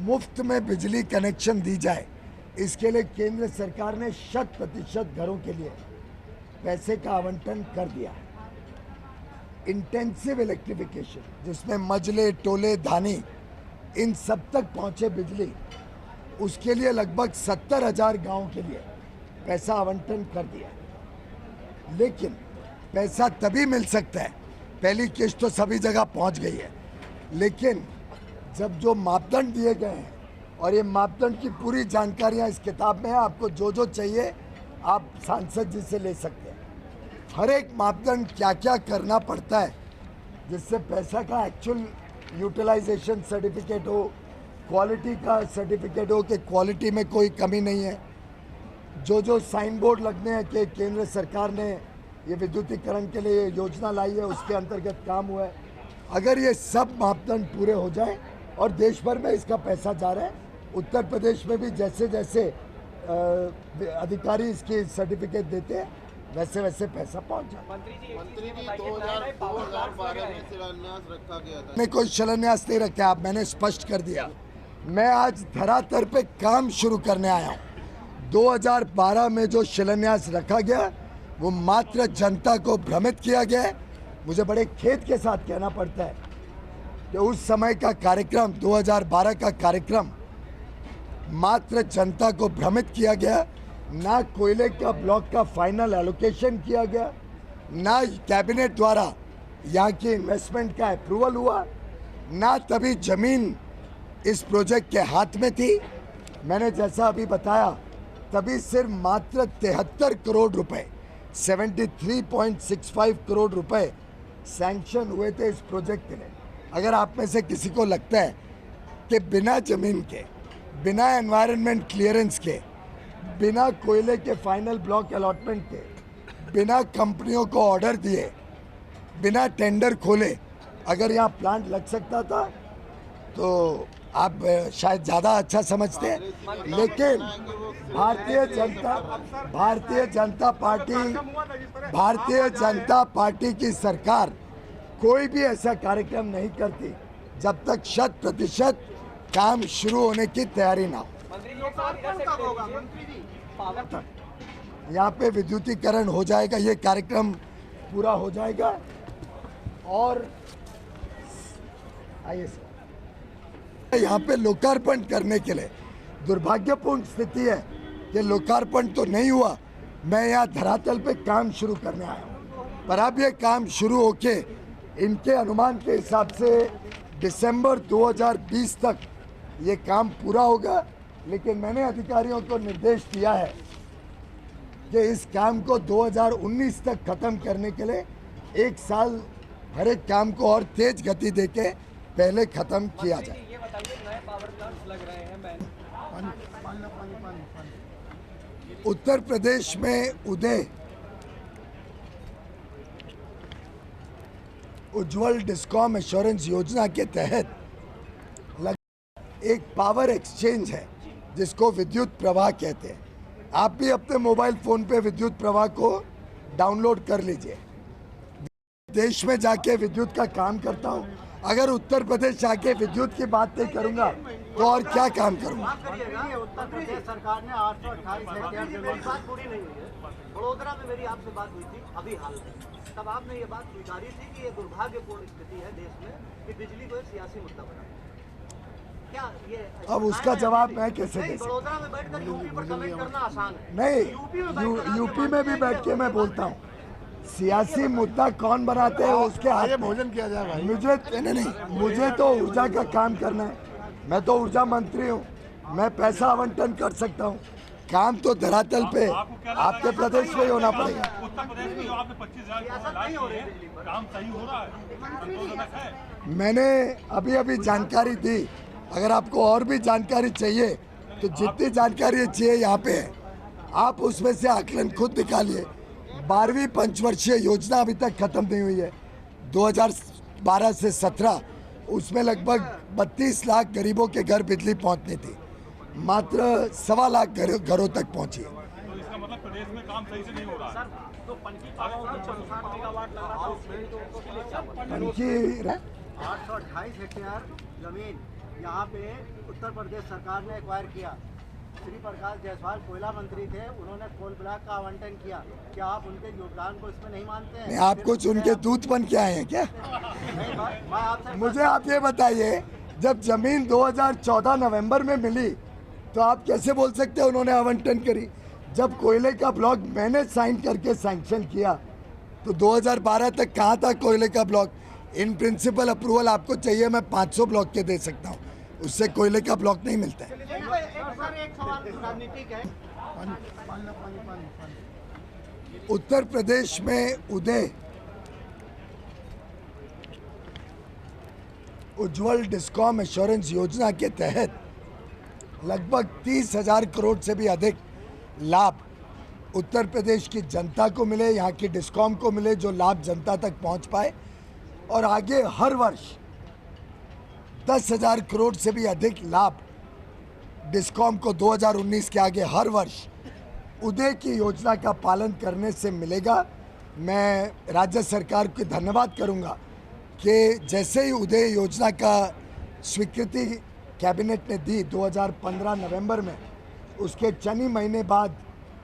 मुफ्त में बिजली कनेक्शन दी जाए, इसके लिए केंद्र सरकार ने 100% घरों के लिए पैसे का आवंटन कर दिया है। इंटेंसिव इलेक्ट्रिफिकेशन, जिसमें मजले, टोले, धानी इन सब तक पहुंचे बिजली, उसके लिए लगभग 70,000 गाँव के लिए पैसा आवंटन कर दिया। लेकिन पैसा तभी मिल सकता है, पहली किस्त तो सभी जगह पहुंच गई है, लेकिन जब जो मापदंड दिए गए हैं, और ये मापदंड की पूरी जानकारियां इस किताब में है, आपको जो जो चाहिए आप सांसद जी से ले सकते हैं। हर एक मापदंड क्या क्या करना पड़ता है जिससे पैसा का एक्चुअल यूटिलाइजेशन सर्टिफिकेट हो, क्वालिटी का सर्टिफिकेट हो कि क्वालिटी में कोई कमी नहीं है, जो जो साइन बोर्ड लगने हैं कि केंद्र सरकार ने ये विद्युतीकरण के लिए योजना लाई है, उसके अंतर्गत काम हुआ है। अगर ये सब मापदंड पूरे हो जाए और देश भर में इसका पैसा जा रहा है, उत्तर प्रदेश में भी जैसे जैसे अधिकारी इसकी सर्टिफिकेट देते हैं वैसे वैसे पैसा पहुंच जाए। मंत्री जी 2012 में शिलान्यास रखा गया था। मैं कोई शिलान्यास नहीं रखा, आप मैंने स्पष्ट कर दिया। मैं आज धरातल पे काम शुरू करने आया हूँ। 2012 में जो शिलान्यास रखा गया वो मात्र जनता को भ्रमित किया गया है। मुझे बड़े खेद के साथ कहना पड़ता है कि उस समय का कार्यक्रम, 2012 का कार्यक्रम, मात्र जनता को भ्रमित किया गया। ना कोयले का ब्लॉक का फाइनल एलोकेशन किया गया, ना कैबिनेट द्वारा यहाँ की इन्वेस्टमेंट का अप्रूवल हुआ, ना तभी जमीन इस प्रोजेक्ट के हाथ में थी। मैंने जैसा अभी बताया, तभी सिर्फ मात्र 73 करोड़ रुपए, 73.65 करोड़ रुपए सैंक्शन हुए थे इस प्रोजेक्ट के लिए। अगर आप में से किसी को लगता है कि बिना जमीन के, बिना एनवायरनमेंट क्लियरेंस के, बिना कोयले के फाइनल ब्लॉक अलॉटमेंट के, बिना कंपनियों को ऑर्डर दिए, बिना टेंडर खोले अगर यहाँ प्लांट लग सकता था तो आप शायद ज़्यादा अच्छा समझते हैं। लेकिन भारतीय जनता पार्टी की सरकार कोई भी ऐसा कार्यक्रम नहीं करती जब तक 100% काम शुरू होने की तैयारी ना हो। यहाँ पे विद्युतीकरण हो जाएगा, ये कार्यक्रम पूरा हो जाएगा। और आइए सर, यहाँ पे लोकार्पण करने के लिए दुर्भाग्यपूर्ण स्थिति है कि लोकार्पण तो नहीं हुआ। मैं यहाँ धरातल पे काम शुरू करने आया हूँ, पर अब ये काम शुरू होके इनके अनुमान के हिसाब से दिसंबर 2020 तक ये काम पूरा होगा। लेकिन मैंने अधिकारियों को निर्देश दिया है कि इस काम को 2019 तक खत्म करने के लिए 1 साल हर एक काम को और तेज गति देके पहले खत्म किया जाए। ये बताइए, नए पावर प्लांट्स लग रहे हैं, उत्तर प्रदेश में उदय उज्जवल डिस्कॉम एश्योरेंस योजना के तहत एक पावर एक्सचेंज है जिसको विद्युत प्रवाह कहते हैं। आप भी अपने मोबाइल फोन पे विद्युत प्रवाह को डाउनलोड कर लीजिए। देश में जाके विद्युत का काम करता हूँ। अगर उत्तर प्रदेश जाके विद्युत की बात नहीं करूँगा तो और क्या काम करूँगा। उत्तर प्रदेश सरकार ने 828 हेक्टेयर जमीन, बात पूरी नहीं हुई है। बड़ोदरा में मेरी आपसे बात हुई थी अभी हाल में, तब आपने ये बात स्वीकारी थी कि ये दुर्भाग्यपूर्ण स्थिति है देश में कि बिजली को एक सियासी मुद्दा बना। क्या ये अब उसका जवाब मैं कैसे दे सकता? बड़ोदरा में बैठकर यूपी पर कमेंट करना आसान है। नहीं, यूपी में भी बैठ के मैं बोलता हूँ। सियासी मुद्दा कौन बनाते हैं उसके हाथ में। भोजन किया जाए भाई। मुझे तो ऊर्जा का काम करना है। मैं तो ऊर्जा मंत्री हूँ, मैं पैसा आवंटन कर सकता हूँ। काम तो धरातल पे आपके प्रदेश में ही होना पड़ेगा। उत्तर प्रदेश में जो आपने 25,000 काम सही हो रहा है। मैंने अभी जानकारी दी। अगर आपको और भी जानकारी चाहिए तो जितनी जानकारी चाहिए यहाँ पे है, आप उसमें से आकलन खुद निकालिए। 12वीं पंचवर्षीय योजना अभी तक खत्म नहीं हुई है, 2012 से 17, उसमें लगभग 32 लाख गरीबों के घर बिजली पहुँचनी थी, मात्र 1.25 लाख घरों तक पहुँची। तो इसका मतलब प्रदेश में काम सही से नहीं हो रहा है। तो पनकी 60 मेगावाट लग रहा था उसमें, तो 828 हेक्टेयर जमीन यहाँ पे उत्तर प्रदेश सरकार ने एक्वायर किया। श्री प्रकाश जायसवाल कोयला मंत्री थे, उन्होंने कोल ब्लॉक का आवंटन किया। क्या आप उनके योगदान को इसमें नहीं मानते हैं? आप कुछ उनके दूत बन के आए हैं क्या? नहीं, मैं आपसे मुझे आप ये बताइए, जब जमीन 2014 नवंबर में मिली तो आप कैसे बोल सकते हैं उन्होंने आवंटन करी? जब कोयले का ब्लॉक मैंने साइन करके सैंक्शन किया तो 2012 तक कहाँ था कोयले का ब्लॉक? इन प्रिंसिपल अप्रूवल आपको चाहिए, मैं 500 ब्लॉक के दे सकता हूँ, उससे कोयले का ब्लॉक नहीं मिलता है। एक सवाल राजनीतिक है। उत्तर प्रदेश में उदय उज्जवल डिस्कॉम एश्योरेंस योजना के तहत लगभग 30,000 करोड़ से भी अधिक लाभ उत्तर प्रदेश की जनता को मिले, यहाँ की डिस्कॉम को मिले, जो लाभ जनता तक पहुँच पाए। और आगे हर वर्ष 10,000 करोड़ से भी अधिक लाभ डिस्कॉम को 2019 के आगे हर वर्ष उदय की योजना का पालन करने से मिलेगा। मैं राज्य सरकार को धन्यवाद करूंगा कि जैसे ही उदय योजना का स्वीकृति कैबिनेट ने दी 2015 नवंबर में, उसके चंद ही महीने बाद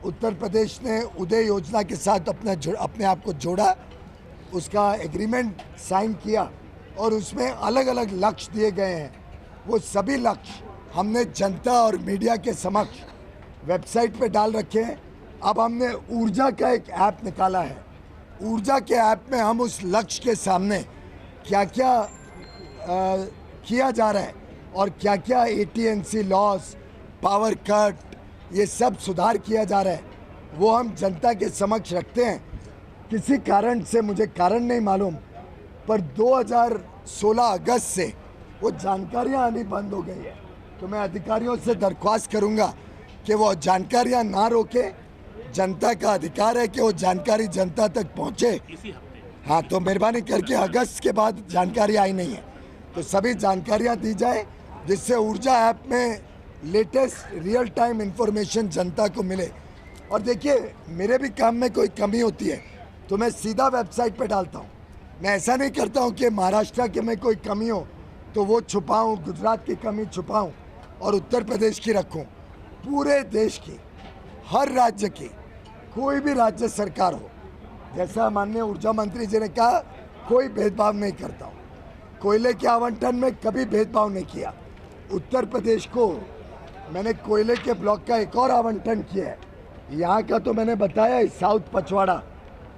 उत्तर प्रदेश ने उदय योजना के साथ अपने आप को जोड़ा, उसका एग्रीमेंट साइन किया और उसमें अलग अलग लक्ष्य दिए गए हैं। वो सभी लक्ष्य हमने जनता और मीडिया के समक्ष वेबसाइट पे डाल रखे हैं। अब हमने ऊर्जा का एक ऐप निकाला है। ऊर्जा के ऐप में हम उस लक्ष्य के सामने क्या क्या किया जा रहा है और क्या क्या AT&C लॉस, पावर कट, ये सब सुधार किया जा रहा है, वो हम जनता के समक्ष रखते हैं। किसी कारण से, मुझे कारण नहीं मालूम, पर 2016 अगस्त से वो जानकारियाँ आनी बंद हो गई है। तो मैं अधिकारियों से दरख्वास्त करूंगा कि वो जानकारियां ना रोके। जनता का अधिकार है कि वो जानकारी जनता तक पहुंचे। हाँ, तो मेहरबानी करके अगस्त के बाद जानकारी आई नहीं है तो सभी जानकारियां दी जाए, जिससे ऊर्जा ऐप में लेटेस्ट रियल टाइम इंफॉर्मेशन जनता को मिले। और देखिए, मेरे भी काम में कोई कमी होती है तो मैं सीधा वेबसाइट पे डालता हूँ। मैं ऐसा नहीं करता हूँ कि महाराष्ट्र के में कोई कमी हो तो वो छुपाऊँ, गुजरात की कमी छुपाऊँ और उत्तर प्रदेश की रखूं। पूरे देश की, हर राज्य की, कोई भी राज्य सरकार हो, जैसा माननीय ऊर्जा मंत्री जी ने कहा, कोई भेदभाव नहीं करता हूँ। कोयले के आवंटन में कभी भेदभाव नहीं किया। उत्तर प्रदेश को मैंने कोयले के ब्लॉक का एक और आवंटन किया है। यहाँ का तो मैंने बताया, साउथ पचवाड़ा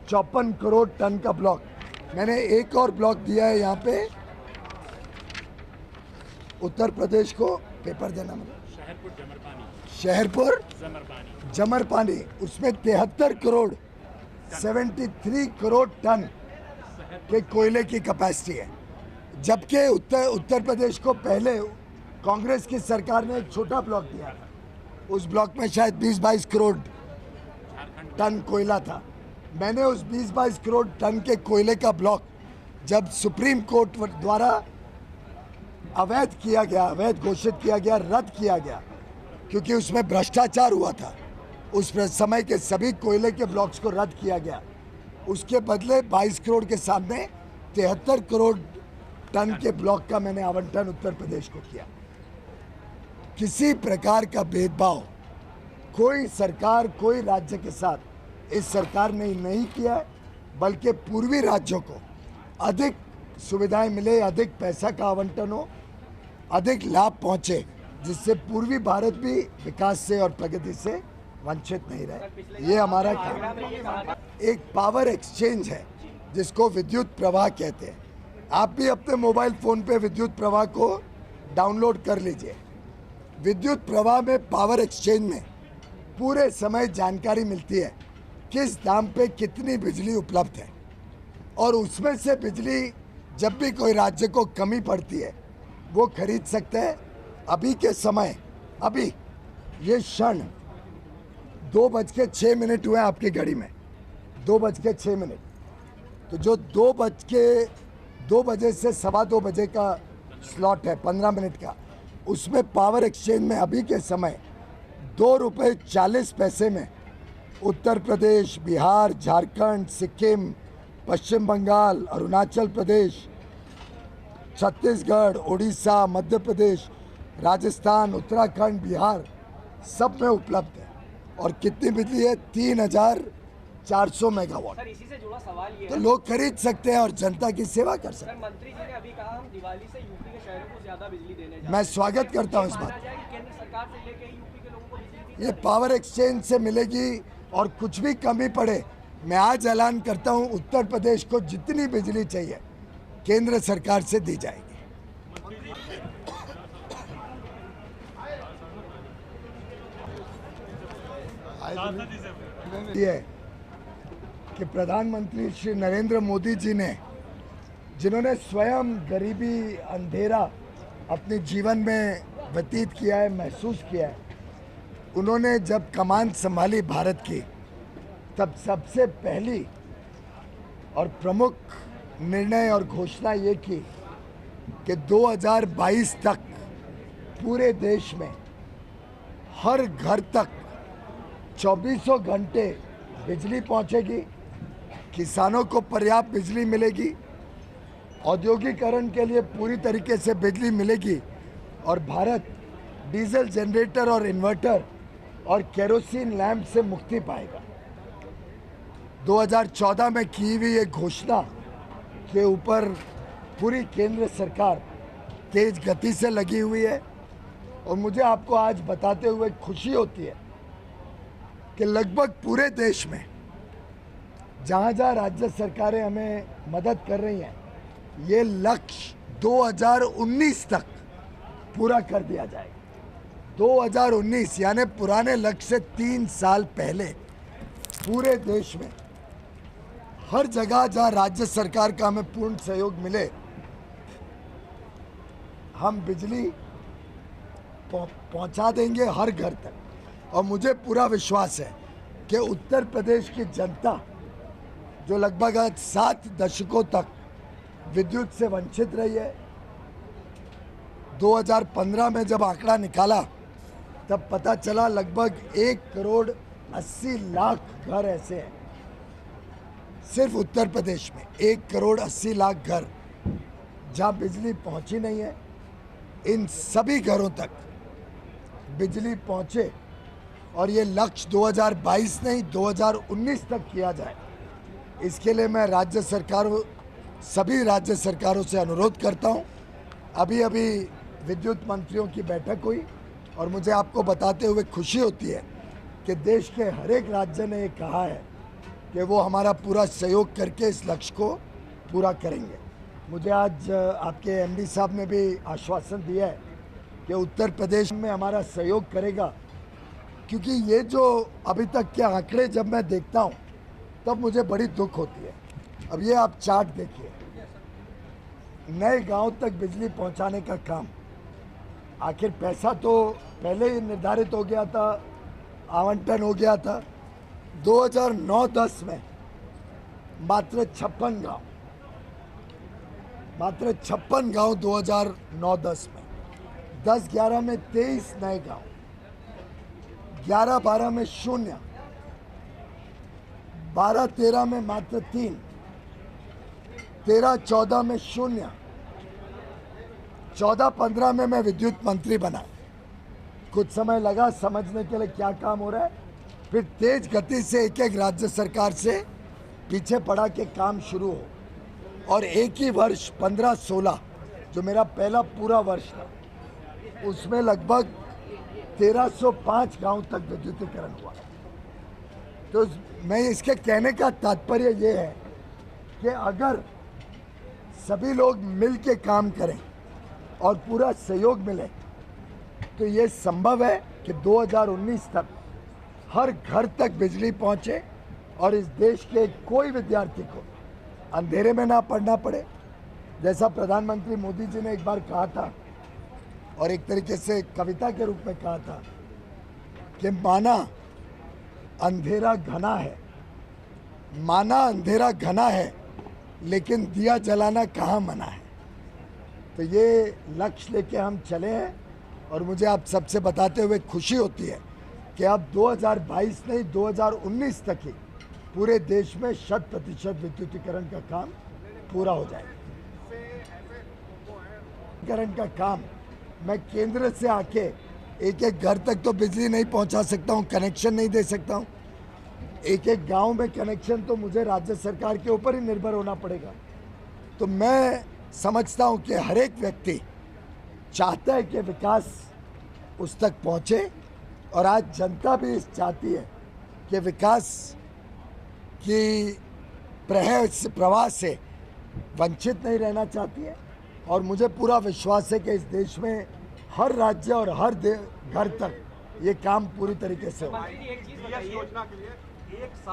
54 करोड़ टन का ब्लॉक, मैंने एक और ब्लॉक दिया है यहाँ पे उत्तर प्रदेश को। पेपर देना मुझे। शहरपुर जमरपानी, उसमें 73 करोड़ 73 करोड़ टन के कोयले की कैपेसिटी है। जबकि उत्तर प्रदेश को पहले कांग्रेस की सरकार ने एक छोटा ब्लॉक दिया था, उस ब्लॉक में शायद 20-22 करोड़ टन कोयला था। मैंने उस 20-22 करोड़ टन के कोयले का ब्लॉक जब सुप्रीम कोर्ट द्वारा अवैध किया गया, अवैध घोषित किया गया, रद्द किया गया, क्योंकि उसमें भ्रष्टाचार हुआ था, उस समय के सभी कोयले के ब्लॉक्स को रद्द किया गया। उसके बदले 22 करोड़ के सामने 73 करोड़ टन के ब्लॉक का मैंने आवंटन उत्तर प्रदेश को किया। किसी प्रकार का भेदभाव कोई सरकार, कोई राज्य के साथ इस सरकार ने नहीं किया है, बल्कि पूर्वी राज्यों को अधिक सुविधाएं मिले, अधिक पैसा का आवंटन हो, अधिक लाभ पहुंचे, जिससे पूर्वी भारत भी विकास से और प्रगति से वंचित नहीं रहे। ये हमारा काम। एक पावर एक्सचेंज है जिसको विद्युत प्रवाह कहते हैं। आप भी अपने मोबाइल फोन पे विद्युत प्रवाह को डाउनलोड कर लीजिए। विद्युत प्रवाह में, पावर एक्सचेंज में पूरे समय जानकारी मिलती है किस दाम पे कितनी बिजली उपलब्ध है, और उसमें से बिजली जब भी कोई राज्य को कमी पड़ती है वो खरीद सकते हैं। अभी के समय, अभी ये क्षण 2:06 हुए आपकी घड़ी में, 2:06। तो जो 2 बजे से 2:15 बजे का स्लॉट है 15 मिनट का, उसमें पावर एक्सचेंज में अभी के समय ₹2.40 में उत्तर प्रदेश, बिहार, झारखंड, सिक्किम, पश्चिम बंगाल, अरुणाचल प्रदेश, छत्तीसगढ़, उड़ीसा, मध्य प्रदेश राजस्थान, उत्तराखंड, बिहार सब में उपलब्ध है। और कितनी बिजली है? 3,400 मेगावाट। सर इसी से जुड़ा सवाल ये तो है, लोग खरीद सकते हैं और जनता की सेवा कर सकते सर मंत्री जी ने अभी कहा हम दिवाली से यूपी के शहरों को ज्यादा बिजली देने जा हैं। रहे मैं हैं। स्वागत करता हूं इस माना बात। जाए कि केंद्र सरकार से लेके ही यूपी के लोगों को बिजली दी ये पावर एक्सचेंज से मिलेगी और कुछ भी कमी पड़े, मैं आज ऐलान करता हूं उत्तर प्रदेश को जितनी बिजली चाहिए केंद्र सरकार से दी जाएगी। ये कि प्रधानमंत्री श्री नरेंद्र मोदी जी ने, जिन्होंने स्वयं गरीबी, अंधेरा अपने जीवन में व्यतीत किया है, महसूस किया है, उन्होंने जब कमान संभाली भारत की, तब सबसे पहली और प्रमुख निर्णय और घोषणा ये की कि 2022 तक पूरे देश में हर घर तक 24 घंटे बिजली पहुंचेगी, किसानों को पर्याप्त बिजली मिलेगी, औद्योगिकरण के लिए पूरी तरीके से बिजली मिलेगी और भारत डीजल जनरेटर और इन्वर्टर और केरोसिन लैंप से मुक्ति पाएगा। 2014 में की हुई ये घोषणा के ऊपर पूरी केंद्र सरकार तेज गति से लगी हुई है और मुझे आपको आज बताते हुए खुशी होती है कि लगभग पूरे देश में जहाँ जहाँ राज्य सरकारें हमें मदद कर रही हैं, ये लक्ष्य 2019 तक पूरा कर दिया जाएगा। 2019 यानी पुराने लक्ष्य से 3 साल पहले पूरे देश में हर जगह जहाँ राज्य सरकार का हमें पूर्ण सहयोग मिले, हम बिजली पहुंचा देंगे हर घर तक। और मुझे पूरा विश्वास है कि उत्तर प्रदेश की जनता, जो लगभग आज 7 दशकों तक विद्युत से वंचित रही है, 2015 में जब आंकड़ा निकाला तब पता चला लगभग 1,80,00,000 घर ऐसे हैं सिर्फ उत्तर प्रदेश में, 1,80,00,000 घर जहाँ बिजली पहुंची नहीं है। इन सभी घरों तक बिजली पहुंचे और ये लक्ष्य 2022 नहीं 2019 तक किया जाए, इसके लिए मैं राज्य सरकारों, सभी राज्य सरकारों से अनुरोध करता हूं। अभी अभी विद्युत मंत्रियों की बैठक हुई और मुझे आपको बताते हुए खुशी होती है कि देश के हर एक राज्य ने ये कहा है कि वो हमारा पूरा सहयोग करके इस लक्ष्य को पूरा करेंगे। मुझे आज आपके एमडी साहब ने भी आश्वासन दिया है कि उत्तर प्रदेश में हमारा सहयोग करेगा, क्योंकि ये जो अभी तक के आंकड़े जब मैं देखता हूँ तब मुझे बड़ी दुख होती है। अब ये आप चार्ट देखिए, नए गांव तक बिजली पहुंचाने का काम, आखिर पैसा तो पहले ही निर्धारित हो गया था, आवंटन हो गया था। 2009-10 में मात्र 56 गांव 2009-10 में, 10-11 में 23 नए गांव, 11-12 में 0, 12-13 में मात्र 3, 13-14 में 0, 14-15 में मैं विद्युत मंत्री बना। कुछ समय लगा समझने के लिए क्या काम हो रहा है, फिर तेज गति से एक एक राज्य सरकार से पीछे पड़ा के काम शुरू हो, और एक ही वर्ष 15-16 जो मेरा पहला पूरा वर्ष था, उसमें लगभग 1305 गांव तक विद्युतीकरण हुआ। तो मैं इसके कहने का तात्पर्य ये है कि अगर सभी लोग मिल के काम करें और पूरा सहयोग मिले तो ये संभव है कि 2019 तक हर घर तक बिजली पहुंचे और इस देश के कोई विद्यार्थी को अंधेरे में ना पढ़ना पड़े। जैसा प्रधानमंत्री मोदी जी ने एक बार कहा था और एक तरीके से कविता के रूप में कहा था कि माना अंधेरा घना है, माना अंधेरा घना है, लेकिन दिया जलाना कहाँ मना है। तो ये लक्ष्य लेके हम चले हैं और मुझे आप सबसे बताते हुए खुशी होती है कि अब 2022 नहीं 2019 तक ही पूरे देश में 100% विद्युतीकरण का काम पूरा हो जाएगा। विद्युतीकरण का काम मैं केंद्र से आके एक एक घर तक तो बिजली नहीं पहुंचा सकता हूं, कनेक्शन नहीं दे सकता हूं। एक एक गांव में कनेक्शन तो मुझे राज्य सरकार के ऊपर ही निर्भर होना पड़ेगा। तो मैं समझता हूं कि हर एक व्यक्ति चाहता है कि विकास उस तक पहुंचे, और आज जनता भी चाहती है कि विकास की प्रवाह से वंचित नहीं रहना चाहती है। और मुझे पूरा विश्वास है कि इस देश में हर राज्य और हर घर तक ये काम पूरी तरीके से होगा। मंत्री जी एक चीज बताइए, योजना के लिए 1 साल